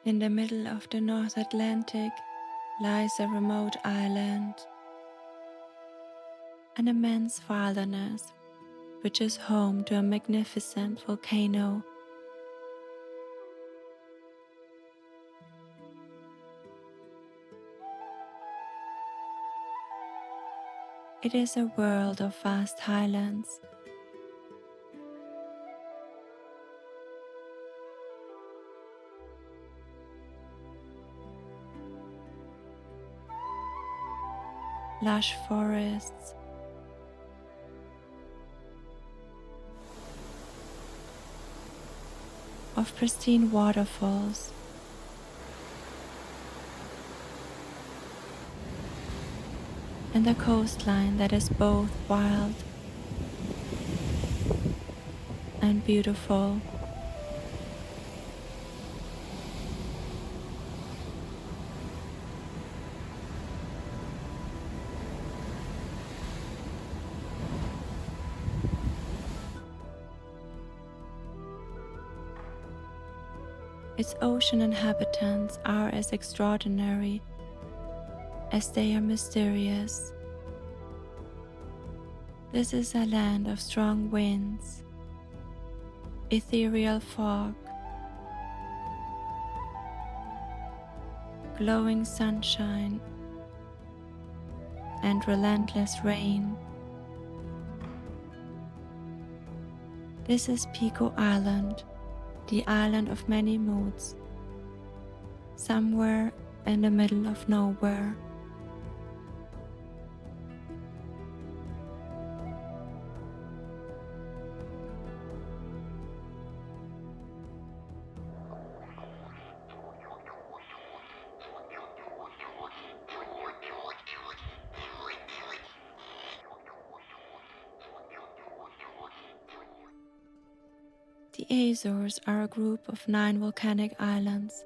In the middle of the North Atlantic lies a remote island, an immense wilderness which is home to a magnificent volcano. It is a world of vast highlands, lush forests, of pristine waterfalls, and a coastline that is both wild and beautiful. Its ocean inhabitants are as extraordinary as they are mysterious. This is a land of strong winds, ethereal fog, glowing sunshine, and relentless rain. This is Pico Island, the island of many moods, somewhere in the middle of nowhere. The Azores are a group of 9 volcanic islands,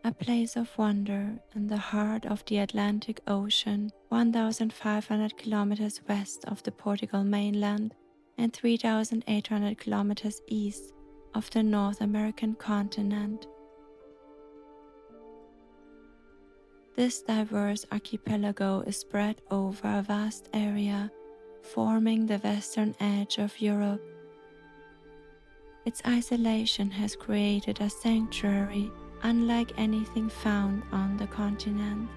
a place of wonder in the heart of the Atlantic Ocean, 1,500 kilometers west of the Portugal mainland and 3,800 kilometers east of the North American continent. This diverse archipelago is spread over a vast area, forming the western edge of Europe. Its isolation has created a sanctuary unlike anything found on the continent.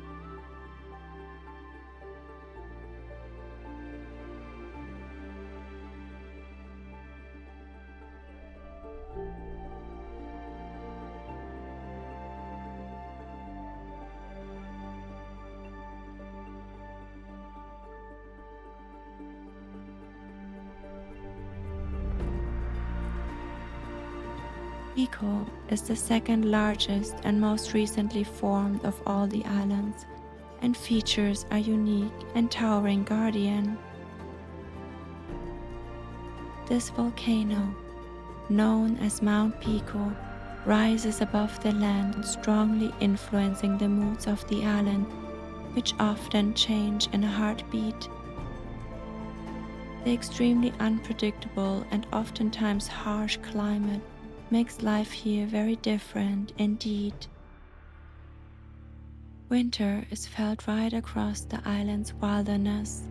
Pico is the second largest and most recently formed of all the islands and features a unique and towering guardian. This volcano, known as Mount Pico, rises above the land, strongly influencing the moods of the island, which often change in a heartbeat. The extremely unpredictable and oftentimes harsh climate makes life here very different indeed. Winter is felt right across the island's wilderness.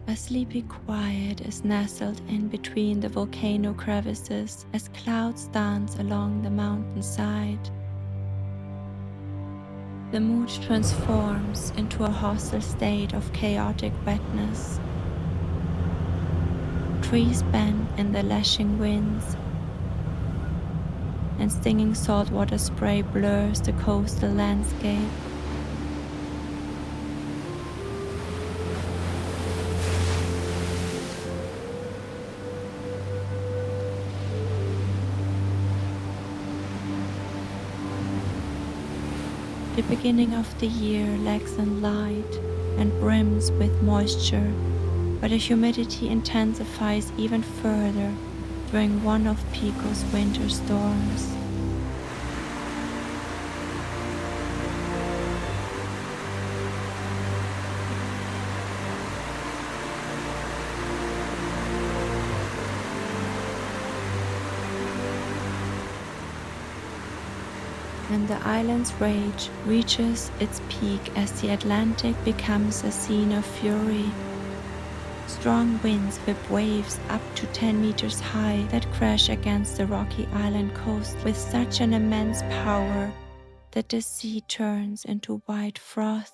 A sleepy quiet is nestled in between the volcano crevices as clouds dance along the mountainside. The mood transforms into a hostile state of chaotic wetness. Trees bend in the lashing winds, and stinging saltwater spray blurs the coastal landscape. The beginning of the year lacks in light and brims with moisture, but the humidity intensifies even further during one of Pico's winter storms. and the island's rage reaches its peak as the Atlantic becomes a scene of fury. Strong winds whip waves up to 10 meters high that crash against the rocky island coast with such an immense power that the sea turns into white froth.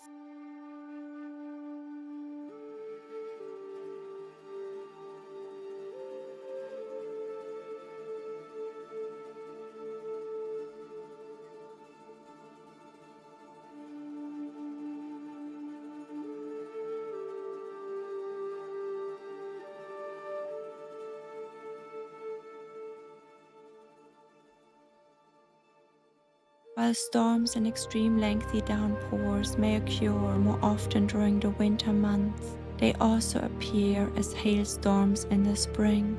While storms and extreme lengthy downpours may occur more often during the winter months, they also appear as hailstorms in the spring,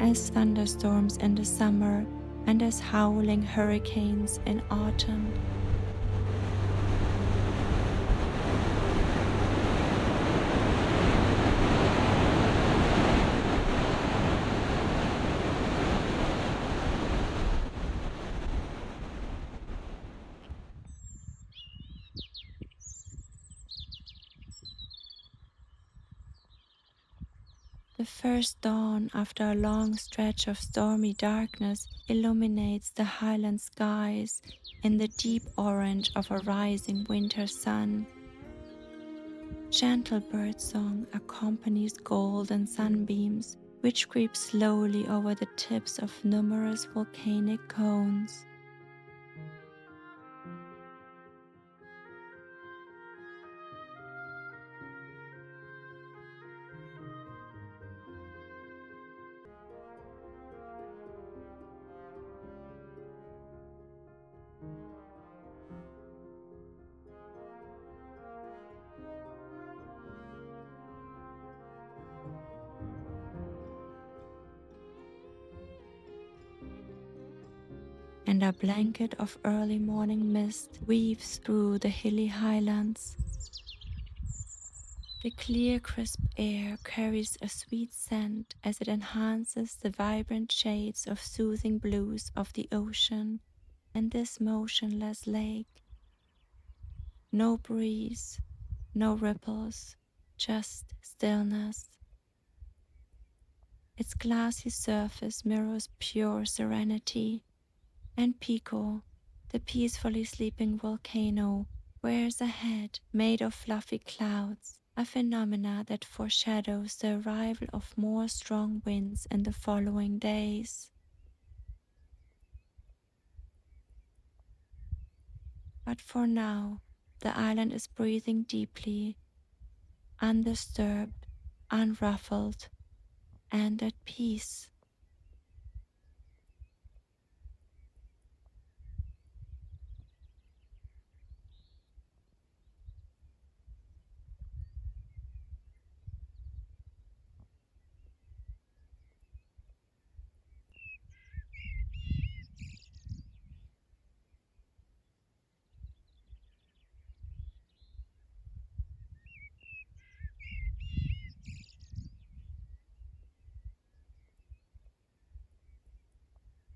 as thunderstorms in the summer, and as howling hurricanes in autumn. The first dawn after a long stretch of stormy darkness illuminates the highland skies in the deep orange of a rising winter sun. Gentle birdsong accompanies golden sunbeams, which creep slowly over the tips of numerous volcanic cones. And a blanket of early morning mist weaves through the hilly highlands. The clear, crisp air carries a sweet scent as it enhances the vibrant shades of soothing blues of the ocean and this motionless lake. No breeze, no ripples, just stillness. Its glassy surface mirrors pure serenity, and Pico, the peacefully sleeping volcano, wears a head made of fluffy clouds, a phenomena that foreshadows the arrival of more strong winds in the following days. But for now, the island is breathing deeply, undisturbed, unruffled, and at peace.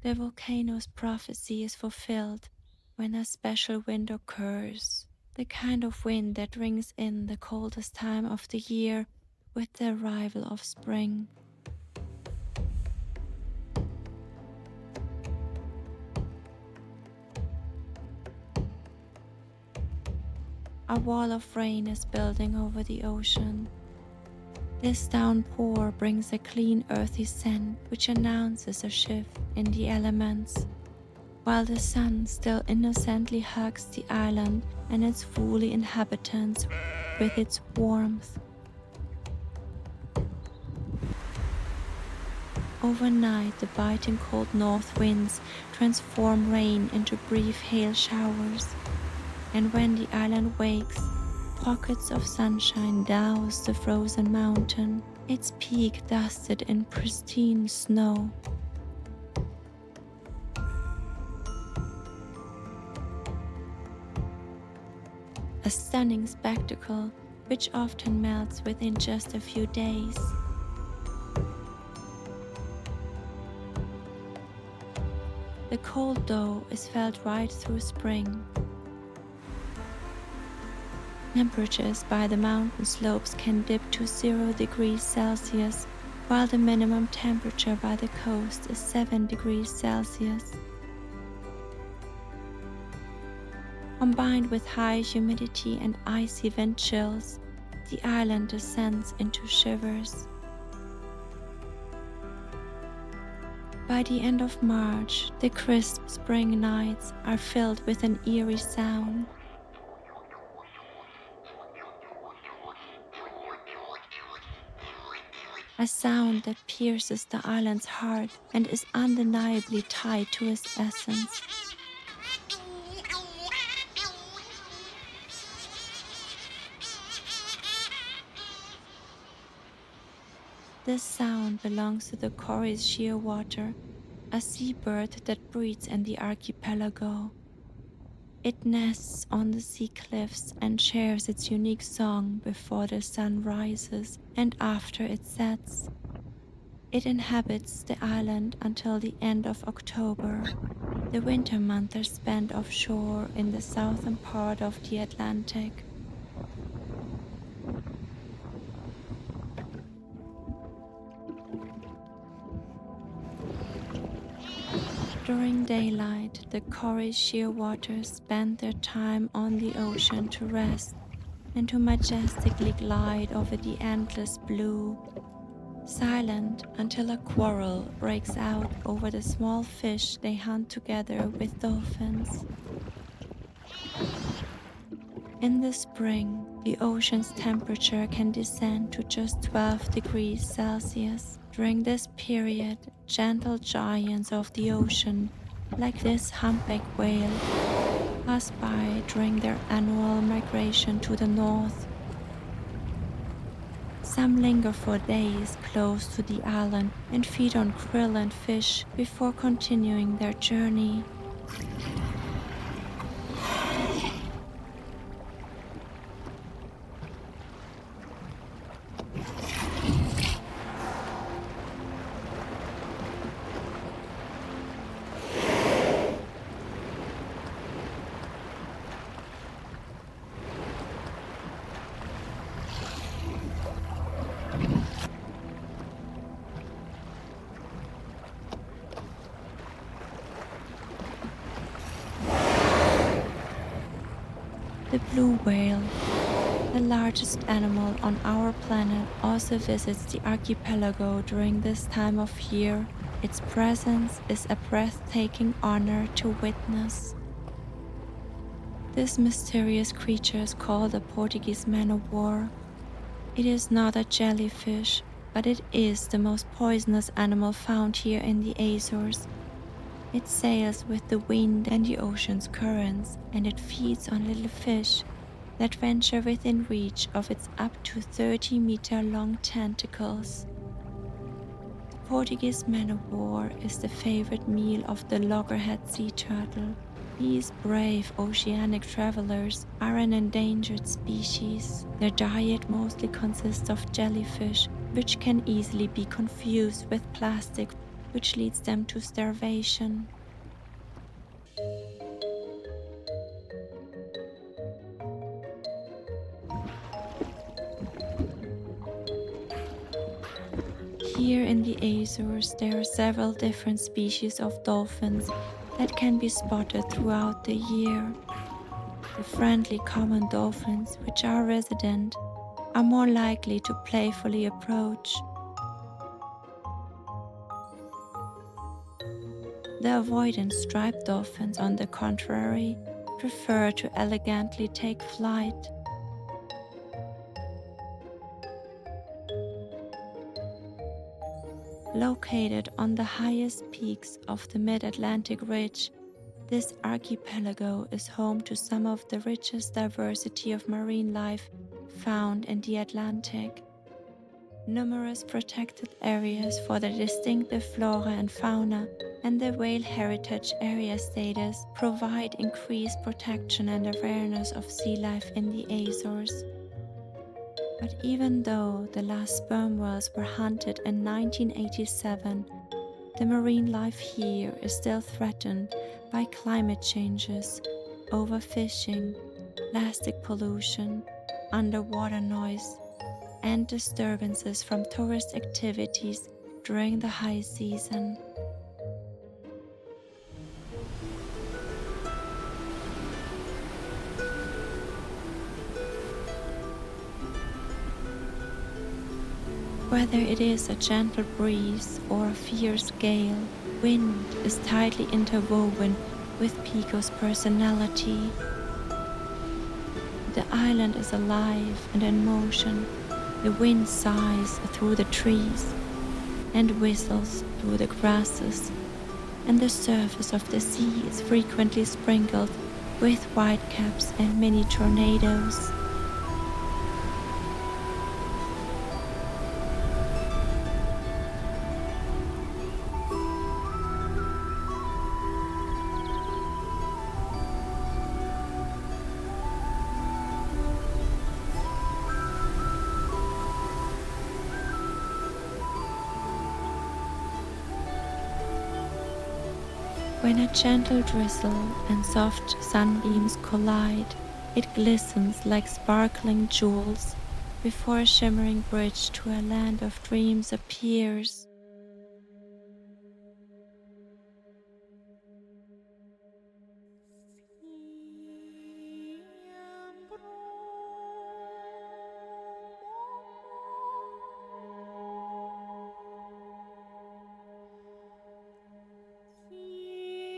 The volcano's prophecy is fulfilled when a special wind occurs, the kind of wind that rings in the coldest time of the year with the arrival of spring. A wall of rain is building over the ocean. This downpour brings a clean earthy scent which announces a shift in the elements, while the sun still innocently hugs the island and its woolly inhabitants with its warmth. Overnight, the biting cold north winds transform rain into brief hail showers, and when the island wakes, pockets of sunshine douse the frozen mountain, its peak dusted in pristine snow. A stunning spectacle which often melts within just a few days. The cold though is felt right through spring. Temperatures by the mountain slopes can dip to 0 degrees Celsius, while the minimum temperature by the coast is 7 degrees Celsius. Combined with high humidity and icy wind chills, the island descends into shivers. By the end of March, the crisp spring nights are filled with an eerie sound. A sound that pierces the island's heart and is undeniably tied to its essence. This sound belongs to the Corrie's shearwater, a seabird that breeds in the archipelago. It nests on the sea cliffs and shares its unique song before the sun rises and after it sets. It inhabits the island until the end of October. The winter months are spent offshore in the southern part of the Atlantic. During daylight, the Corrie's shearwaters spend their time on the ocean to rest and to majestically glide over the endless blue, silent until a quarrel breaks out over the small fish they hunt together with dolphins. In the spring, the ocean's temperature can descend to just 12 degrees Celsius. During this period, gentle giants of the ocean, like this humpback whale, pass by during their annual migration to the north. Some linger for days close to the island and feed on krill and fish before continuing their journey. The blue whale, the largest animal on our planet, also visits the archipelago during this time of year. Its presence is a breathtaking honor to witness. This mysterious creature is called a Portuguese man-of-war. It is not a jellyfish, but it is the most poisonous animal found here in the Azores. It sails with the wind and the ocean's currents, and it feeds on little fish that venture within reach of its up to 30-meter-long tentacles. The Portuguese man-of-war is the favorite meal of the loggerhead sea turtle. These brave oceanic travelers are an endangered species. Their diet mostly consists of jellyfish, which can easily be confused with plastic, which leads them to starvation. Here in the Azores, there are several different species of dolphins that can be spotted throughout the year. The friendly common dolphins, which are resident, are more likely to playfully approach. The avoidant striped dolphins, on the contrary, prefer to elegantly take flight. Located on the highest peaks of the Mid-Atlantic Ridge, this archipelago is home to some of the richest diversity of marine life found in the Atlantic. Numerous protected areas for the distinctive flora and fauna and the Whale Heritage Area status provide increased protection and awareness of sea life in the Azores. But even though the last sperm whales were hunted in 1987, The marine life here is still threatened by climate changes, overfishing, plastic pollution, underwater noise, and disturbances from tourist activities during the high season. Whether it is a gentle breeze or a fierce gale, wind is tightly interwoven with Pico's personality. The island is alive and in motion. The wind sighs through the trees and whistles through the grasses, and the surface of the sea is frequently sprinkled with whitecaps and mini tornadoes. When a gentle drizzle and soft sunbeams collide, it glistens like sparkling jewels before a shimmering bridge to a land of dreams appears.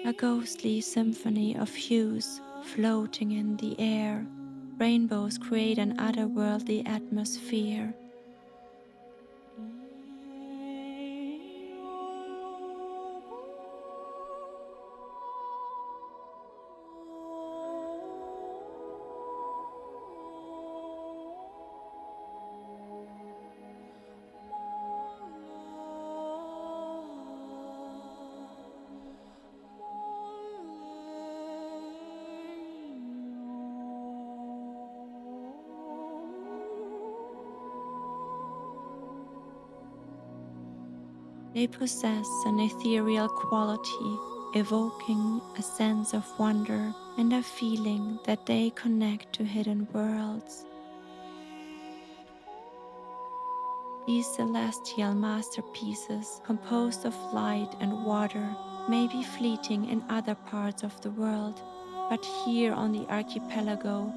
A ghostly symphony of hues floating in the air, rainbows create an otherworldly atmosphere. They possess an ethereal quality, evoking a sense of wonder and a feeling that they connect to hidden worlds. These celestial masterpieces, composed of light and water, may be fleeting in other parts of the world, but here on the archipelago,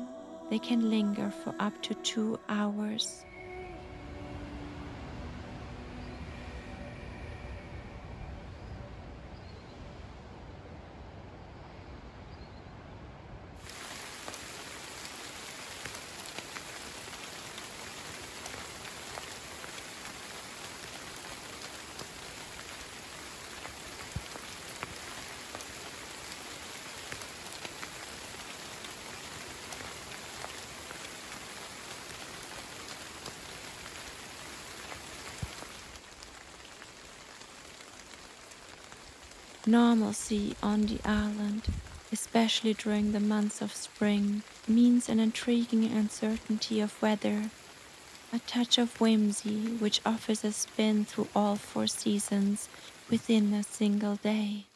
they can linger for up to 2 hours. Normalcy on the island, especially during the months of spring, means an intriguing uncertainty of weather, a touch of whimsy which offers a spin through all 4 seasons within a single day.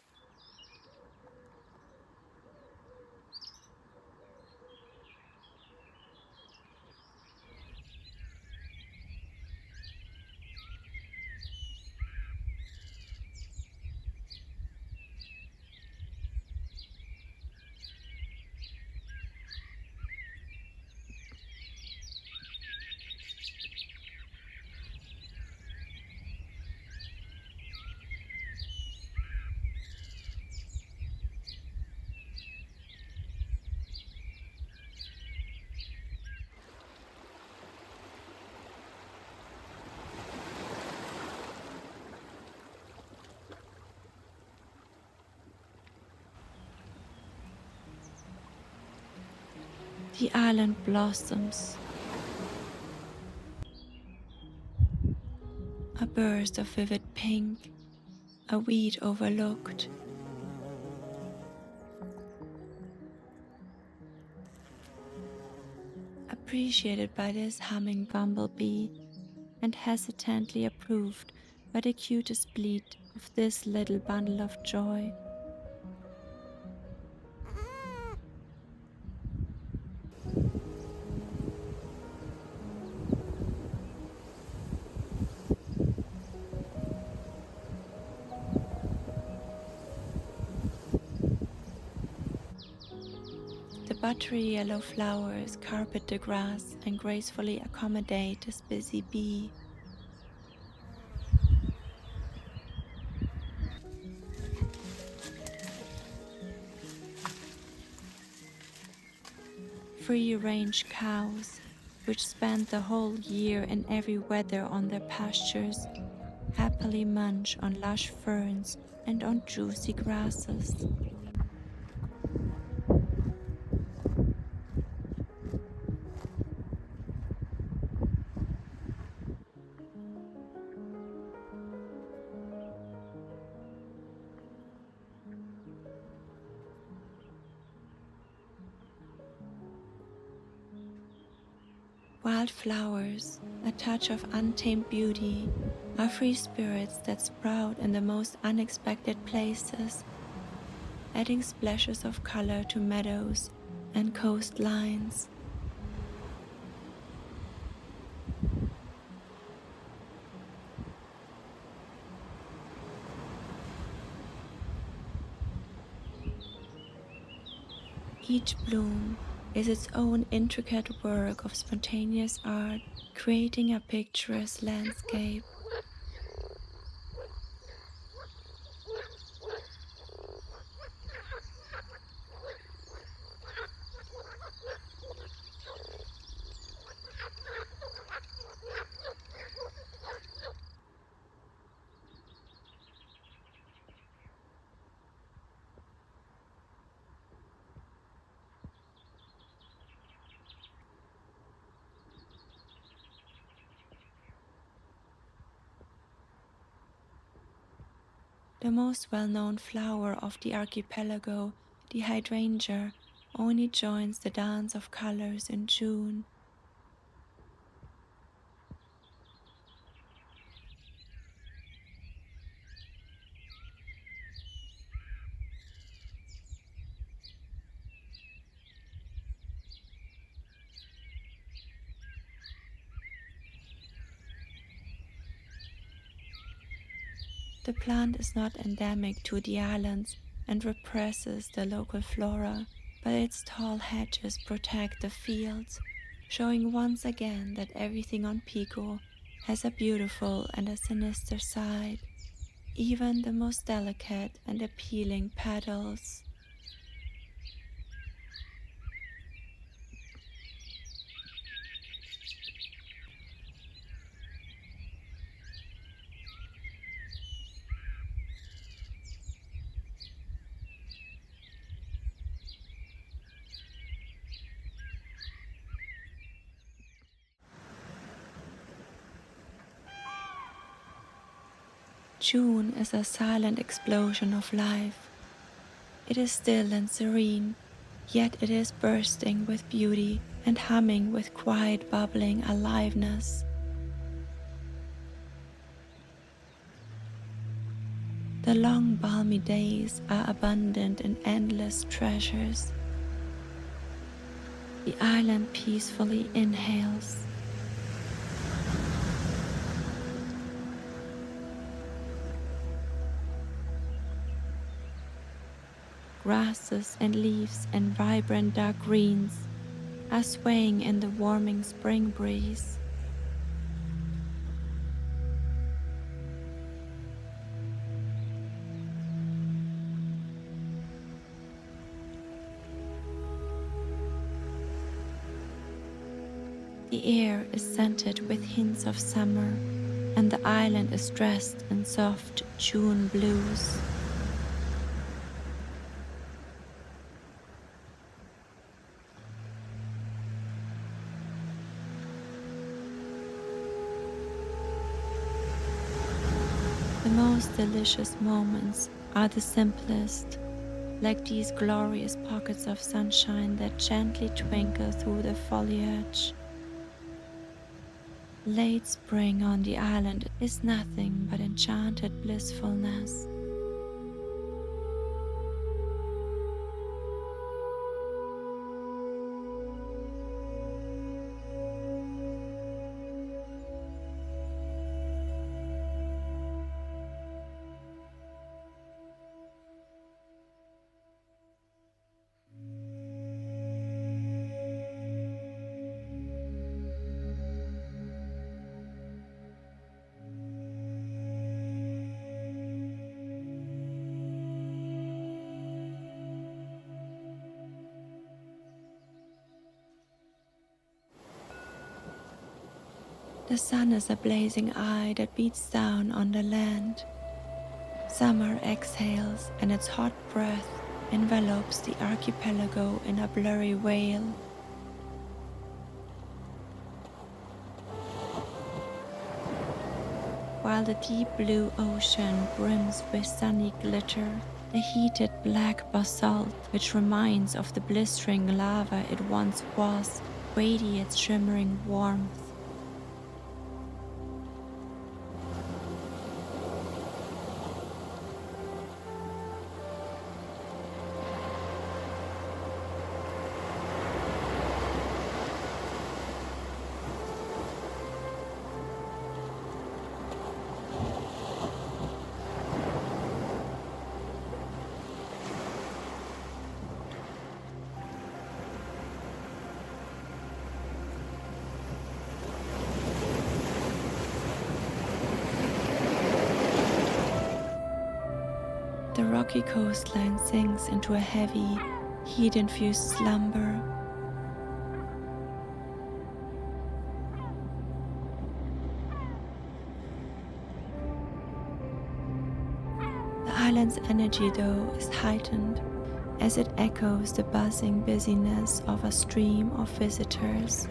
The island blossoms. A burst of vivid pink, a weed overlooked. Appreciated by this humming bumblebee and hesitantly approved by the cutest bleat of this little bundle of joy. The buttery yellow flowers carpet the grass and gracefully accommodate this busy bee. Free-range cows, which spend the whole year in every weather on their pastures, happily munch on lush ferns and on juicy grasses. Wildflowers, a touch of untamed beauty, are free spirits that sprout in the most unexpected places, adding splashes of color to meadows and coastlines. Each bloom is its own intricate work of spontaneous art, creating a picturesque landscape. The most well-known flower of the archipelago, the hydrangea, only joins the dance of colors in June. The plant is not endemic to the islands and represses the local flora, but its tall hedges protect the fields, showing once again that everything on Pico has a beautiful and a sinister side, even the most delicate and appealing petals. June is a silent explosion of life. It is still and serene, yet it is bursting with beauty and humming with quiet bubbling aliveness. The long balmy days are abundant in endless treasures. The island peacefully inhales. Grasses and leaves and vibrant dark greens are swaying in the warming spring breeze. The air is scented with hints of summer, and the island is dressed in soft June blues. The most delicious moments are the simplest, like these glorious pockets of sunshine that gently twinkle through the foliage. Late spring on the island is nothing but enchanted blissfulness. The sun is a blazing eye that beats down on the land. Summer exhales and its hot breath envelops the archipelago in a blurry veil. While the deep blue ocean brims with sunny glitter, the heated black basalt, which reminds of the blistering lava it once was, radiates shimmering warmth. The rocky coastline sinks into a heavy, heat-infused slumber. The island's energy, though, is heightened as it echoes the buzzing busyness of a stream of visitors.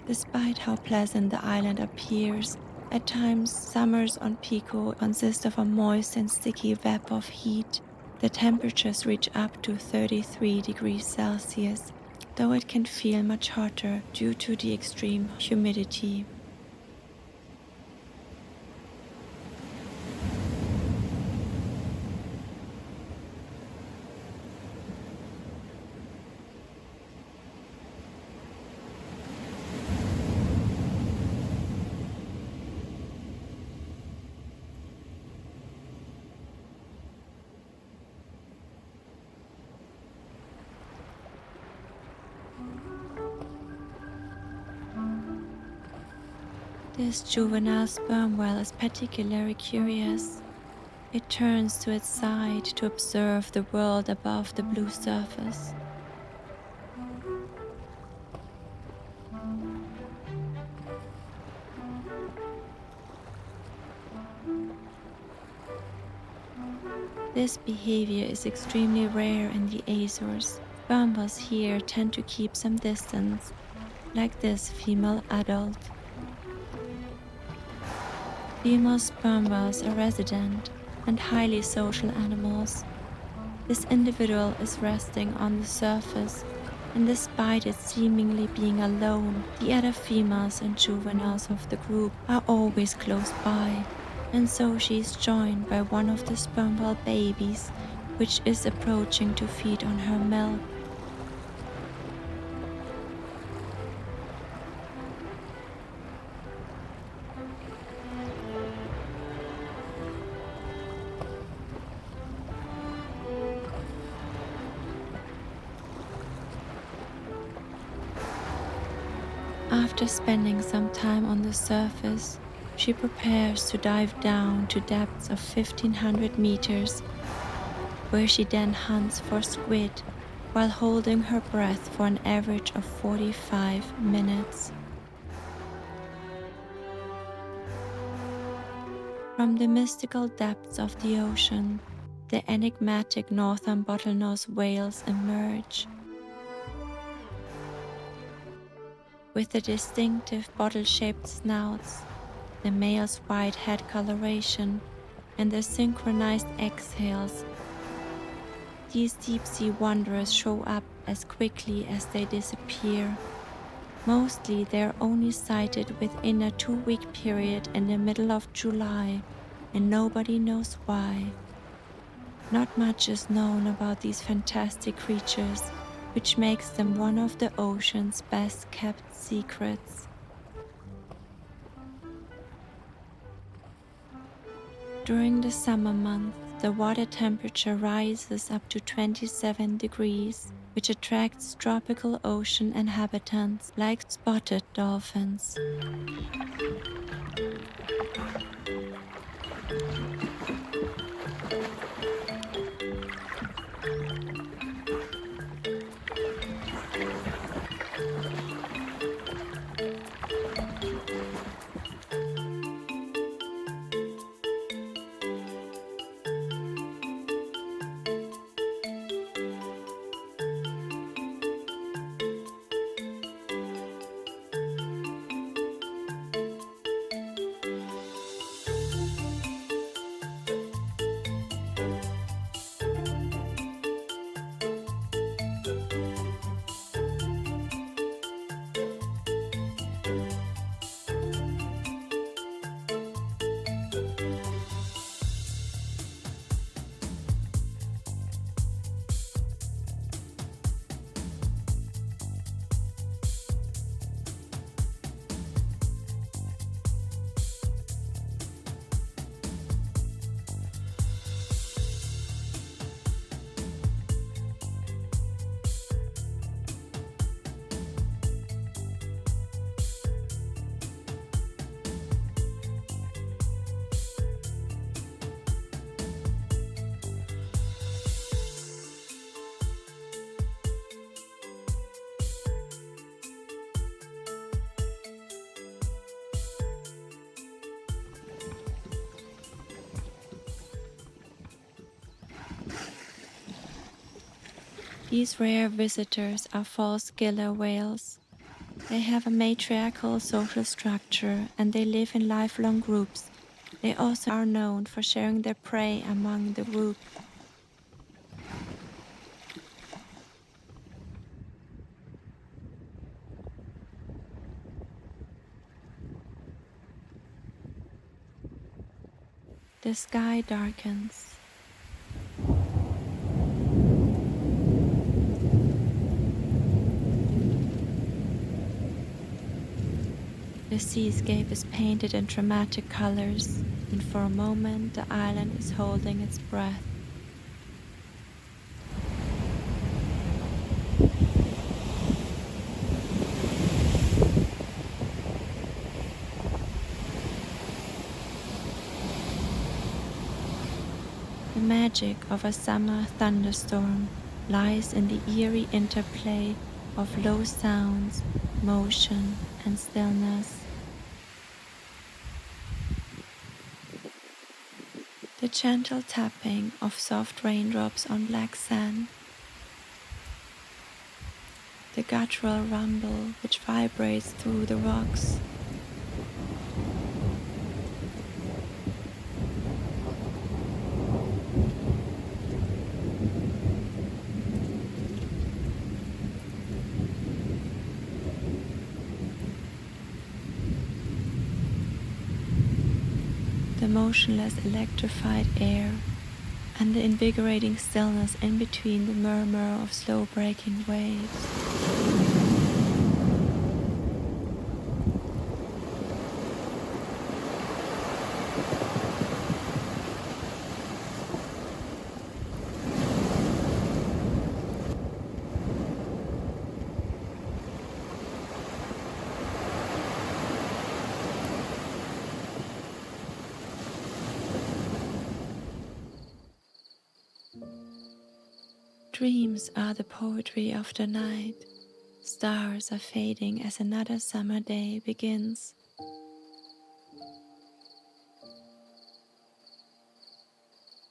Despite how pleasant the island appears, at times summers on Pico consist of a moist and sticky web of heat. The temperatures reach up to 33 degrees Celsius, though it can feel much hotter due to the extreme humidity. This juvenile sperm whale is particularly curious. It turns to its side to observe the world above the blue surface. This behavior is extremely rare in the Azores. Sperm whales here tend to keep some distance, like this female adult. Female sperm whales are resident and highly social animals. This individual is resting on the surface, and despite it seemingly being alone, the other females and juveniles of the group are always close by, and so she is joined by one of the sperm whale babies, which is approaching to feed on her milk. After spending some time on the surface, she prepares to dive down to depths of 1,500 meters, where she then hunts for squid while holding her breath for an average of 45 minutes. From the mystical depths of the ocean, the enigmatic northern bottlenose whales emerge. With the distinctive bottle-shaped snouts, the male's white head coloration, and their synchronized exhales. These deep-sea wanderers show up as quickly as they disappear. Mostly they are only sighted within a 2-week period in the middle of July, and nobody knows why. Not much is known about these fantastic creatures, which makes them one of the ocean's best-kept secrets. During the summer months, the water temperature rises up to 27 degrees, which attracts tropical ocean inhabitants like spotted dolphins. These rare visitors are false killer whales. They have a matriarchal social structure and they live in lifelong groups. They also are known for sharing their prey among the group. The sky darkens. The seascape is painted in dramatic colors, and for a moment the island is holding its breath. The magic of a summer thunderstorm lies in the eerie interplay of low sounds, motion, and stillness. The gentle tapping of soft raindrops on black sand. The guttural rumble which vibrates through the rocks. The motionless electrified air and the invigorating stillness in between the murmur of slow breaking waves. Dreams are the poetry of the night. Stars are fading as another summer day begins.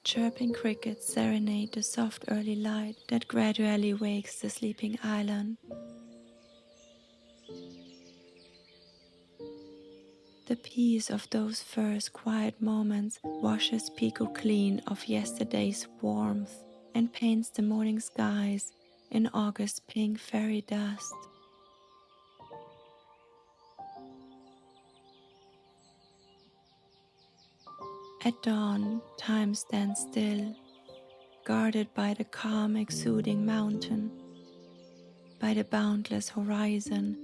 Chirping crickets serenade the soft early light that gradually wakes the sleeping island. The peace of those first quiet moments washes Pico clean of yesterday's warmth and paints the morning skies in August pink fairy dust. At dawn, time stands still, guarded by the calm exuding mountain, by the boundless horizon,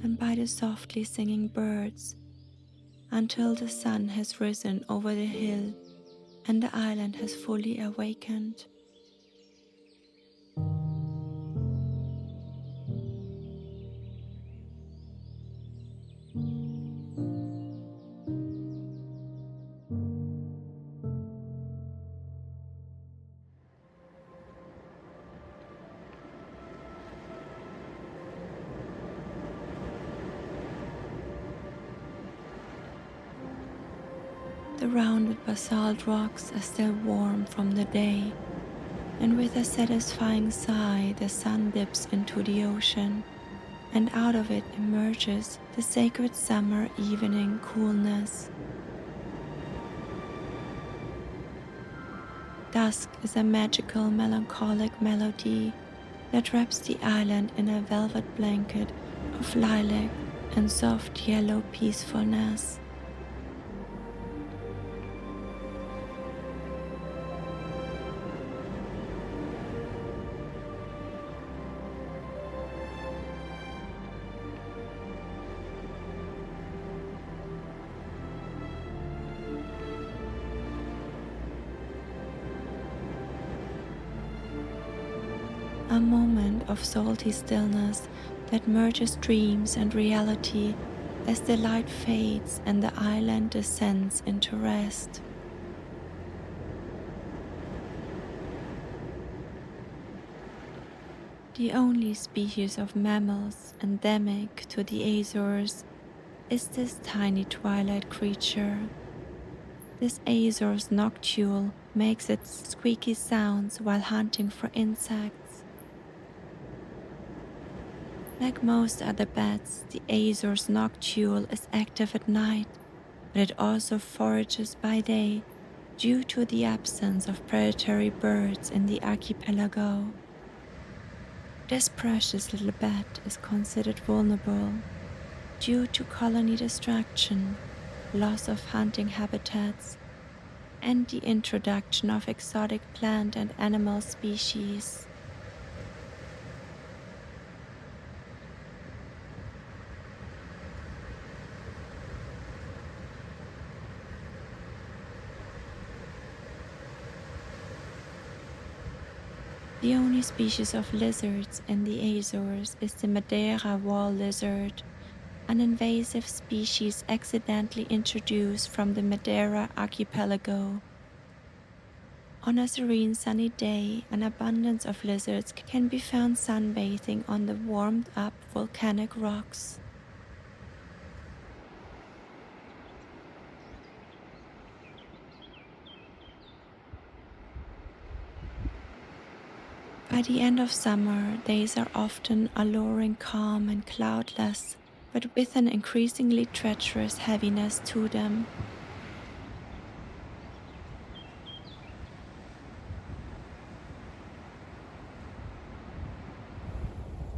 and by the softly singing birds, until the sun has risen over the hill and the island has fully awakened. The rounded basalt rocks are still warm from the day, and with a satisfying sigh the sun dips into the ocean, and out of it emerges the sacred summer evening coolness. Dusk is a magical melancholic melody that wraps the island in a velvet blanket of lilac and soft yellow peacefulness. A moment of salty stillness that merges dreams and reality as the light fades and the island descends into rest. The only species of mammals endemic to the Azores is this tiny twilight creature. This Azores noctule makes its squeaky sounds while hunting for insects. Like most other bats, the Azores noctule is active at night, but it also forages by day due to the absence of predatory birds in the archipelago. This precious little bat is considered vulnerable due to colony destruction, loss of hunting habitats, and the introduction of exotic plant and animal species. The only species of lizards in the Azores is the Madeira wall lizard, an invasive species accidentally introduced from the Madeira archipelago. On a serene sunny day, an abundance of lizards can be found sunbathing on the warmed-up volcanic rocks. By the end of summer, days are often alluring calm and cloudless, but with an increasingly treacherous heaviness to them.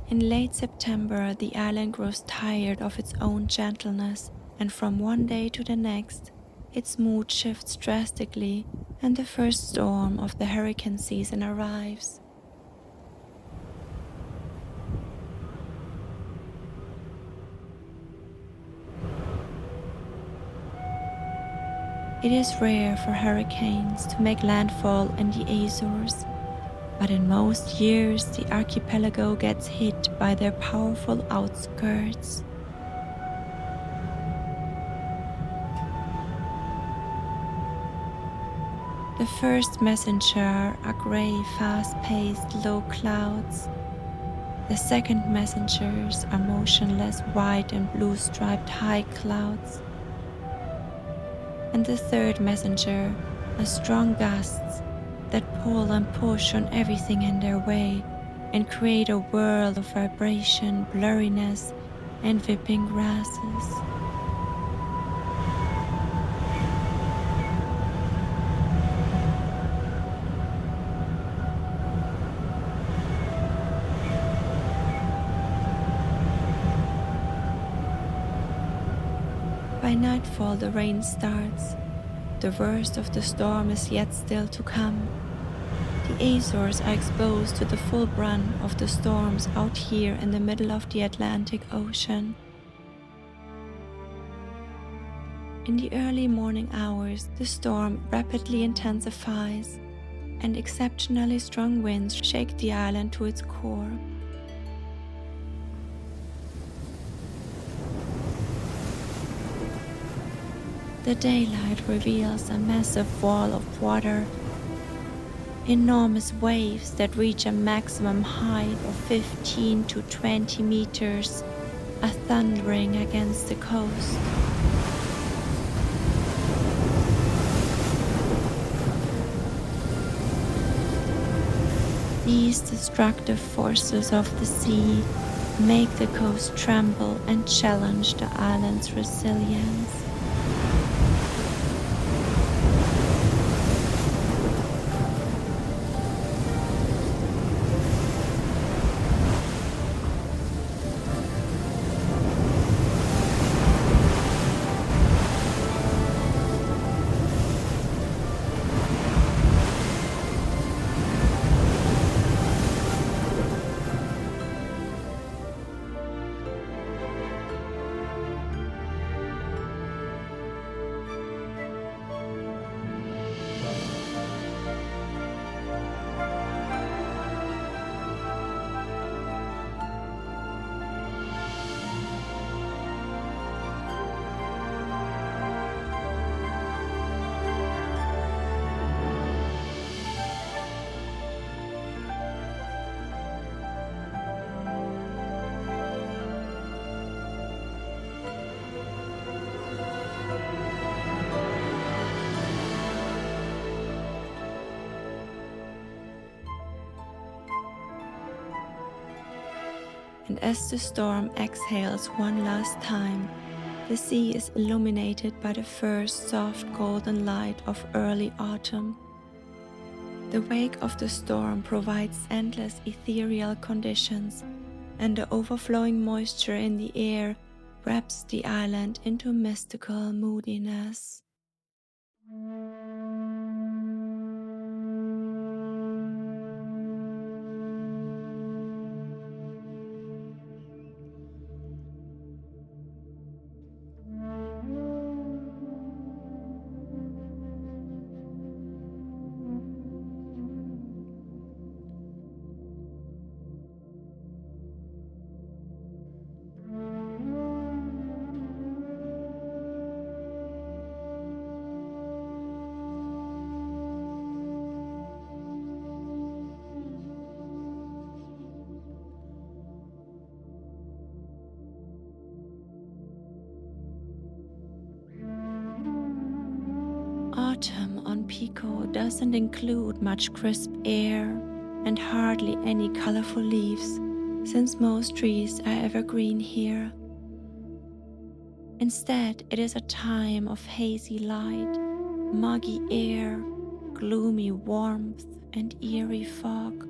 In late September, the island grows tired of its own gentleness, and from one day to the next, its mood shifts drastically and the first storm of the hurricane season arrives. It is rare for hurricanes to make landfall in the Azores, but in most years the archipelago gets hit by their powerful outskirts. The first messenger are grey, fast-paced low clouds. The second messengers are motionless white and blue-striped high clouds. And the third messenger are strong gusts that pull and push on everything in their way and create a whirl of vibration, blurriness, and whipping grasses. By nightfall the rain starts. The worst of the storm is yet still to come. The Azores are exposed to the full brunt of the storms out here in the middle of the Atlantic Ocean. In the early morning hours, the storm rapidly intensifies, and exceptionally strong winds shake the island to its core. The daylight reveals a massive wall of water. Enormous waves that reach a maximum height of 15 to 20 meters are thundering against the coast. These destructive forces of the sea make the coast tremble and challenge the island's resilience. And as the storm exhales one last time, the sea is illuminated by the first soft golden light of early autumn. The wake of the storm provides endless ethereal conditions, and the overflowing moisture in the air wraps the island into mystical moodiness. Autumn on Pico doesn't include much crisp air and hardly any colorful leaves, since most trees are evergreen here. Instead, it is a time of hazy light, muggy air, gloomy warmth, and eerie fog.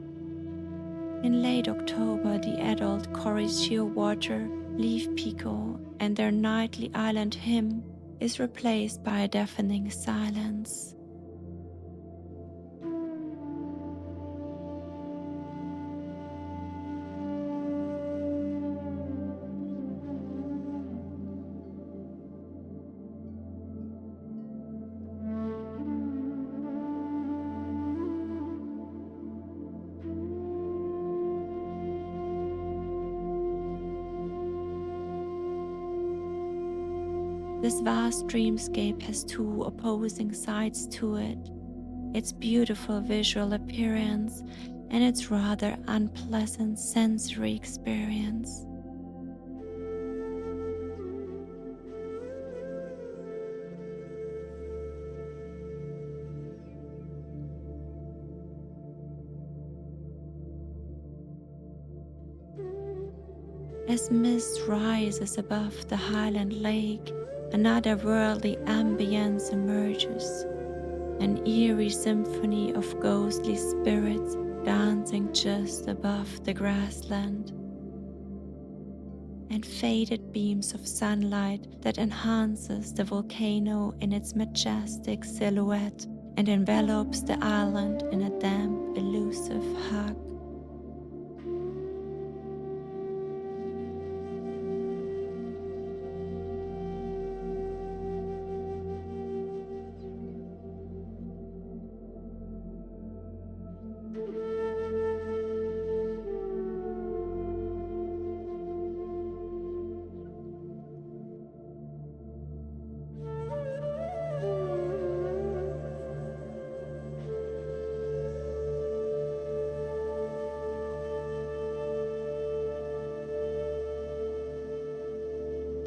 In late October, the adult Coricchio water leave Pico, and their nightly island hymn is replaced by a deafening silence. This vast dreamscape has two opposing sides to it: its beautiful visual appearance and its rather unpleasant sensory experience. As mist rises above the highland lake, another worldly ambience emerges, an eerie symphony of ghostly spirits dancing just above the grassland. and faded beams of sunlight that enhances the volcano in its majestic silhouette and envelops the island in a damp, elusive hug.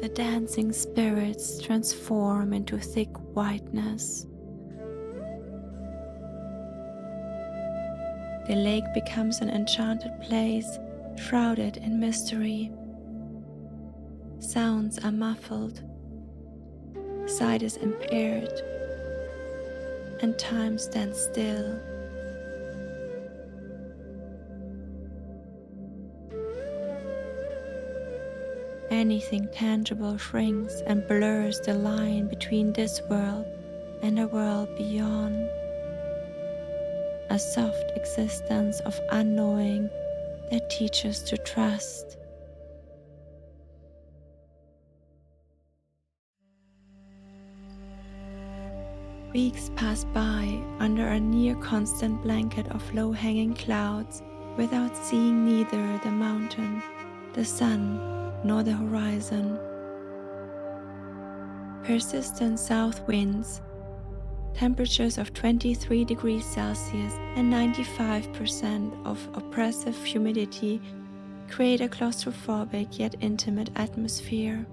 The dancing spirits transform into thick whiteness. The lake becomes an enchanted place, shrouded in mystery. Sounds are muffled, sight is impaired, and time stands still. Anything tangible shrinks and blurs the line between this world and a world beyond. A soft existence of unknowing that teaches to trust. Weeks pass by under a near constant blanket of low-hanging clouds without seeing neither the mountain, the sun, nor the horizon. Persistent south winds, temperatures of 23 degrees Celsius and 95% of oppressive humidity create a claustrophobic yet intimate atmosphere.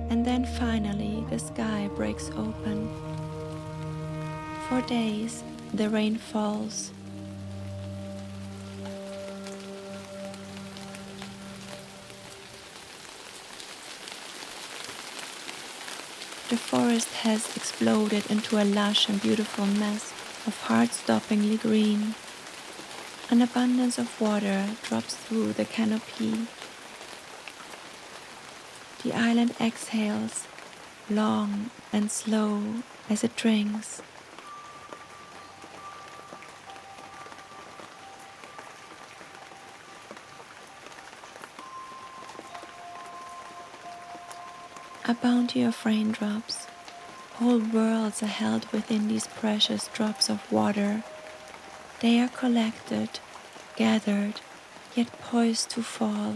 And then finally the sky breaks open. For days the rain falls. The forest has exploded into a lush and beautiful mess of heart-stoppingly green. An abundance of water drops through the canopy. The island exhales, long and slow as it drinks. A bounty of raindrops. Whole worlds are held within these precious drops of water. They are collected, gathered, yet poised to fall.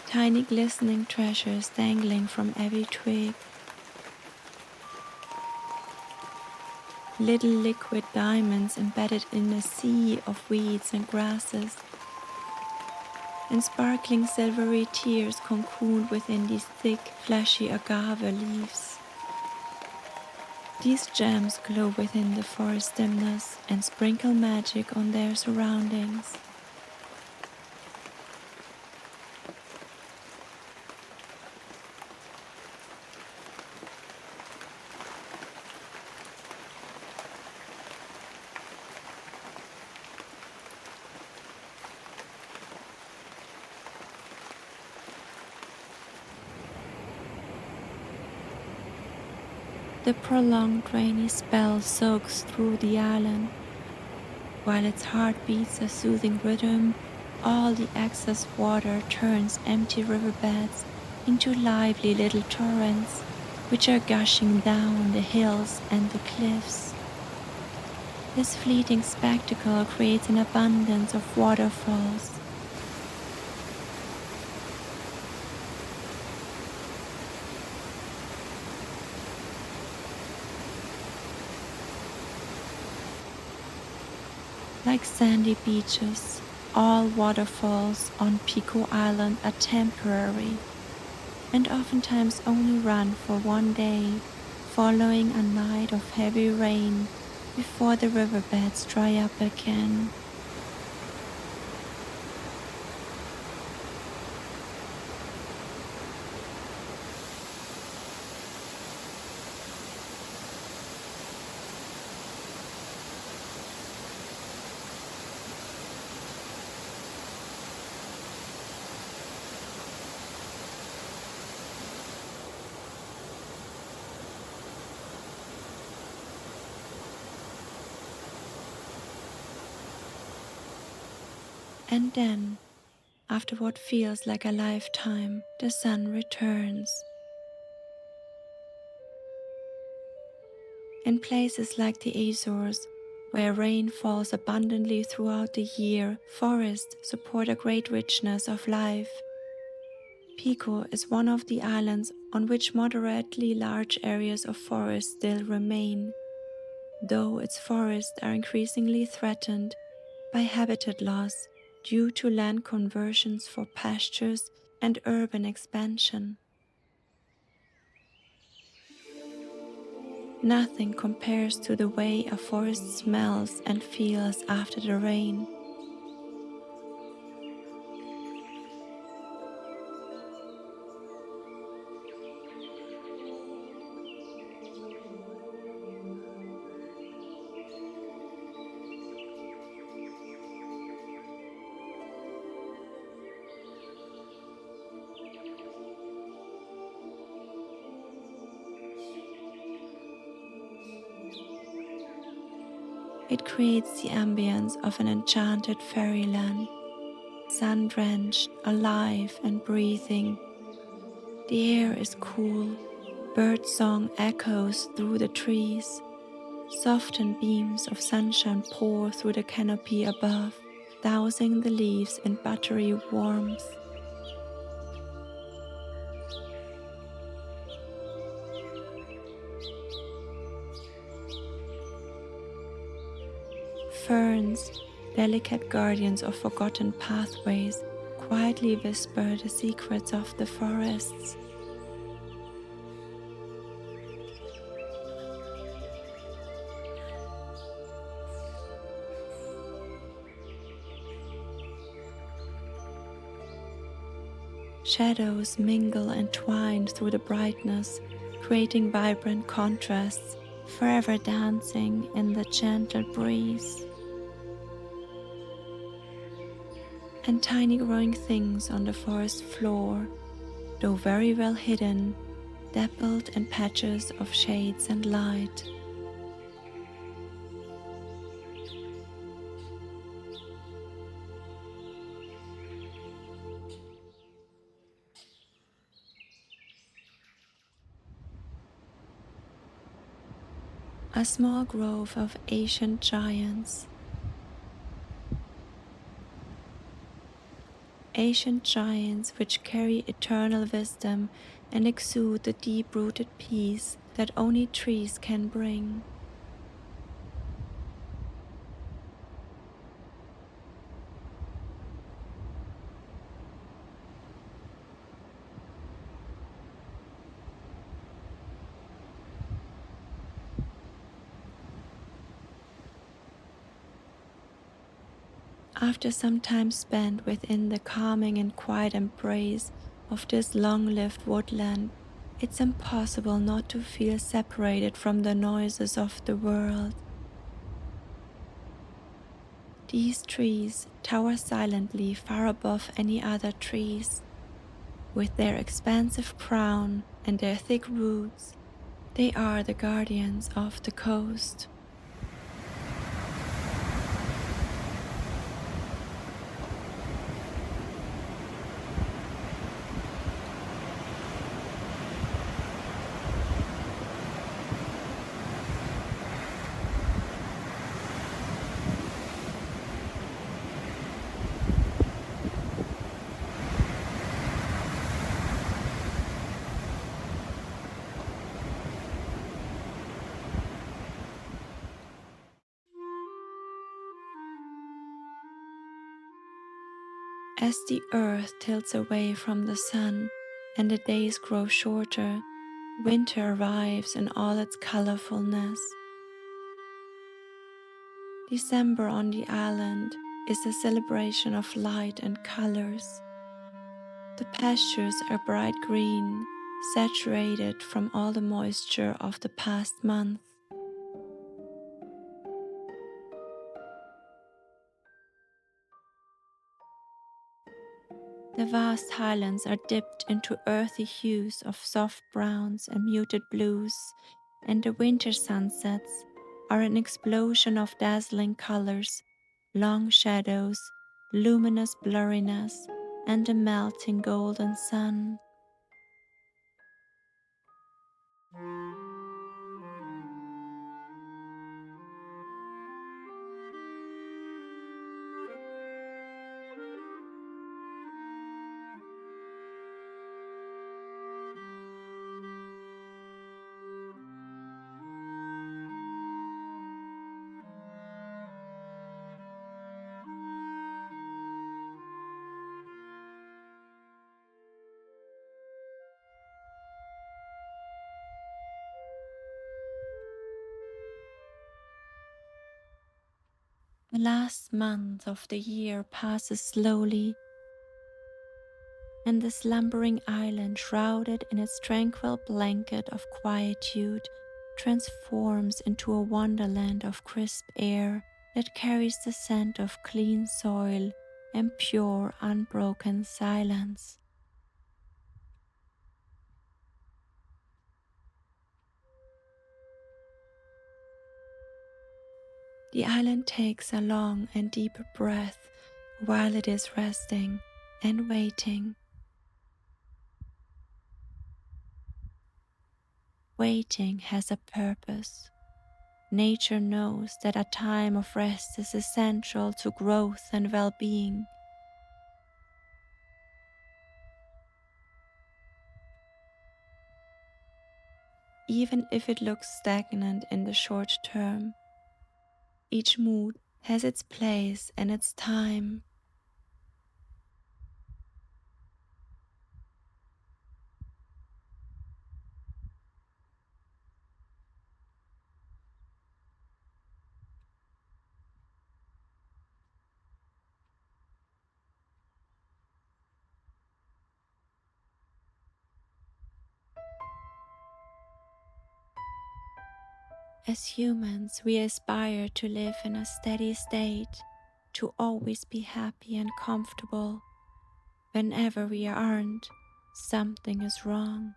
Tiny glistening treasures dangling from every twig. Little liquid diamonds embedded in a sea of weeds and grasses. And sparkling silvery tears cocooned within these thick, fleshy agave leaves. These gems glow within the forest dimness and sprinkle magic on their surroundings. The prolonged rainy spell soaks through the island. While its heart beats a soothing rhythm, all the excess water turns empty riverbeds into lively little torrents, which are gushing down the hills and the cliffs. This fleeting spectacle creates an abundance of waterfalls. Like sandy beaches, all waterfalls on Pico Island are temporary and oftentimes only run for one day, following a night of heavy rain before the riverbeds dry up again. And then, after what feels like a lifetime, the sun returns. In places like the Azores, where rain falls abundantly throughout the year, forests support a great richness of life. Pico is one of the islands on which moderately large areas of forest still remain, though its forests are increasingly threatened by habitat loss due to land conversions for pastures and urban expansion. Nothing compares to the way a forest smells and feels after the rain. It creates the ambience of an enchanted fairyland, sun-drenched, alive and breathing. The air is cool, birdsong echoes through the trees, softened beams of sunshine pour through the canopy above, dousing the leaves in buttery warmth. Ferns, delicate guardians of forgotten pathways, quietly whisper the secrets of the forests. Shadows mingle and twine through the brightness, creating vibrant contrasts, forever dancing in the gentle breeze. And tiny growing things on the forest floor, though very well hidden, dappled in patches of shades and light. A small grove of ancient giants. Ancient giants which carry eternal wisdom and exude the deep-rooted peace that only trees can bring. After some time spent within the calming and quiet embrace of this long-lived woodland, it's impossible not to feel separated from the noises of the world. These trees tower silently far above any other trees. With their expansive crown and their thick roots, they are the guardians of the coast. As the earth tilts away from the sun and the days grow shorter, winter arrives in all its colorfulness. December on the island is a celebration of light and colors. The pastures are bright green, saturated from all the moisture of the past month. The vast highlands are dipped into earthy hues of soft browns and muted blues, and the winter sunsets are an explosion of dazzling colors, long shadows, luminous blurriness, and a melting golden sun. The last month of the year passes slowly, and the slumbering island, shrouded in its tranquil blanket of quietude, transforms into a wonderland of crisp air that carries the scent of clean soil and pure, unbroken silence. The island takes a long and deep breath while it is resting and waiting. Waiting has a purpose. Nature knows that a time of rest is essential to growth and well-being. Even if it looks stagnant in the short term, each mood has its place and its time. As humans, we aspire to live in a steady state, to always be happy and comfortable. Whenever we aren't, something is wrong.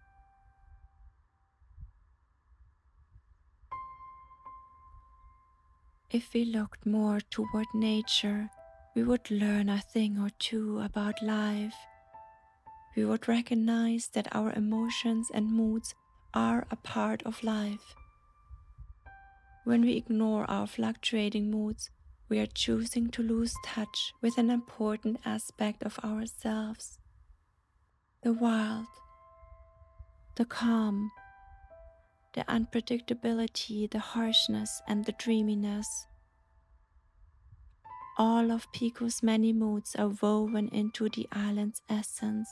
If we looked more toward nature, we would learn a thing or two about life. We would recognize that our emotions and moods are a part of life. When we ignore our fluctuating moods, we are choosing to lose touch with an important aspect of ourselves. The wild, the calm, the unpredictability, the harshness, and the dreaminess. All of Pico's many moods are woven into the island's essence.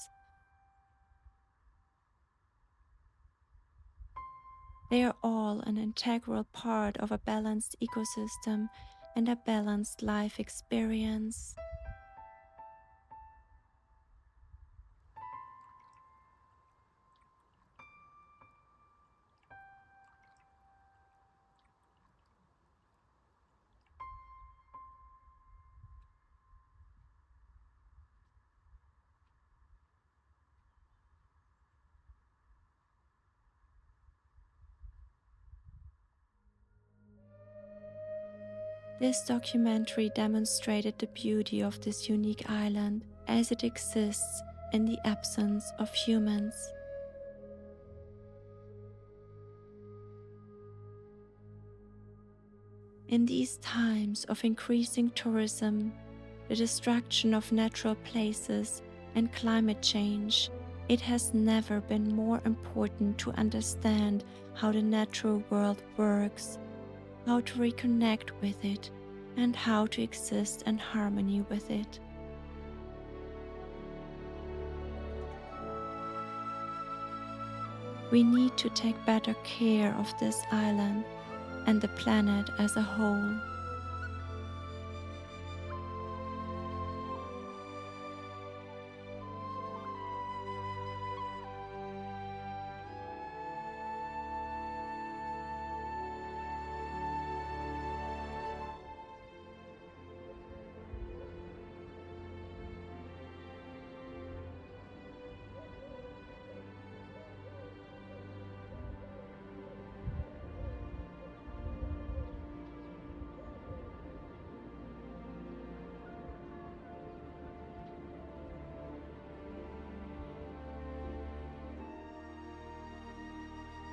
They are all an integral part of a balanced ecosystem and a balanced life experience. This documentary demonstrated the beauty of this unique island as it exists in the absence of humans. In these times of increasing tourism, the destruction of natural places, and climate change, it has never been more important to understand how the natural world works, how to reconnect with it, and how to exist in harmony with it. We need to take better care of this island and the planet as a whole.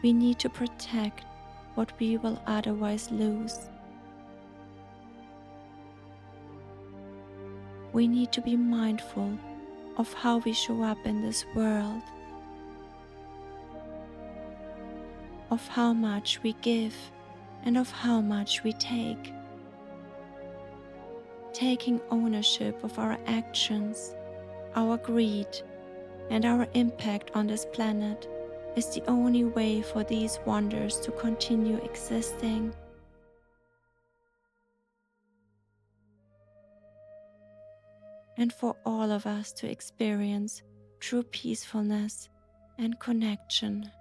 We need to protect what we will otherwise lose. We need to be mindful of how we show up in this world, of how much we give and of how much we take. Taking ownership of our actions, our greed, and our impact on this planet is the only way for these wonders to continue existing. And for all of us to experience true peacefulness and connection.